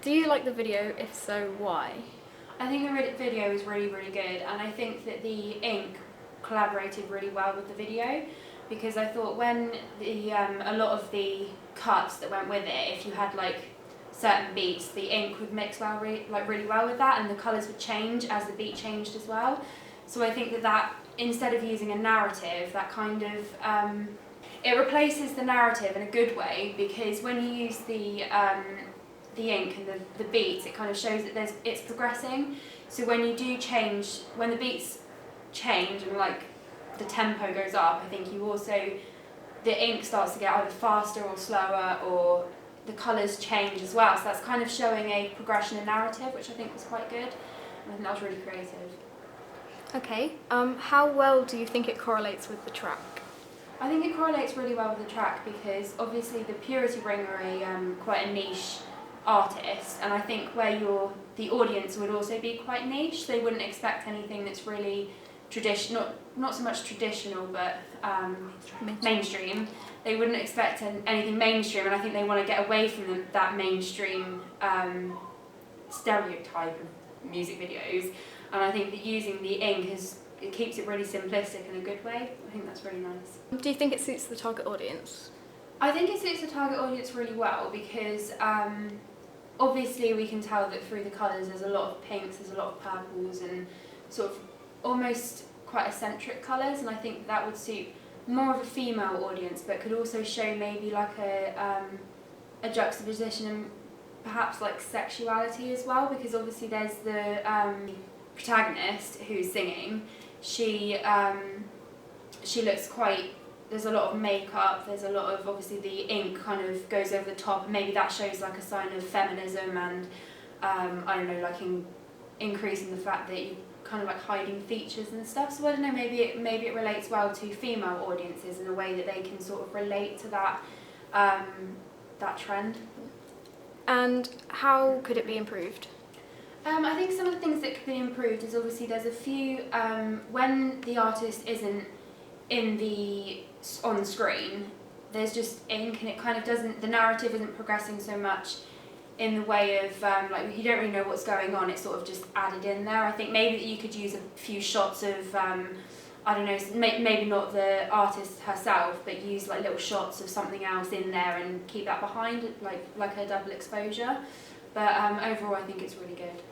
Do you like the video? If so, why? I think the video is really, really good, and I think that the ink collaborated really well with the video, because I thought when a lot of the cuts that went with it, if you had like certain beats, the ink would mix well, really well with that, and the colours would change as the beat changed as well. So I think that instead of using a narrative, that kind of it replaces the narrative in a good way, because when you use the ink and the beats, it kind of shows that it's progressing. So when you do change, when the beats change and like the tempo goes up, I think you also, the ink starts to get either faster or slower, or the colours change as well. So that's kind of showing a progression in narrative, which I think was quite good. And I think that was really creative. Okay, how well do you think it correlates with the track? I think it correlates really well with the track, because obviously the Purity Ring are quite a niche artist, and I think where the audience would also be quite niche. They wouldn't expect anything that's really traditional, not so much traditional, but mainstream. They wouldn't expect anything mainstream, and I think they want to get away from that mainstream stereotype of music videos. And I think that using the ink it keeps it really simplistic in a good way. I think that's really nice. Do you think it suits the target audience? I think it suits the target audience really well, because obviously we can tell that through the colours there's a lot of pinks, there's a lot of purples, and sort of almost quite eccentric colours, and I think that would suit more of a female audience, but could also show maybe like a juxtaposition and perhaps like sexuality as well, because obviously there's the protagonist who's singing. She looks quite, there's a lot of makeup, there's a lot of, obviously the ink kind of goes over the top, and maybe that shows like a sign of feminism and I don't know, like increasing the fact that you kind of like hiding features and stuff. So I don't know, maybe it relates well to female audiences in a way that they can sort of relate to that that trend. And how could it be improved? I think some of the things that could be improved is obviously there's a few, when the artist isn't on screen, there's just ink, and it kind of doesn't, the narrative isn't progressing so much in the way of, like, you don't really know what's going on, it's sort of just added in there. I think maybe that you could use a few shots of, I don't know, maybe not the artist herself, but use like little shots of something else in there and keep that behind, like a double exposure. But overall I think it's really good.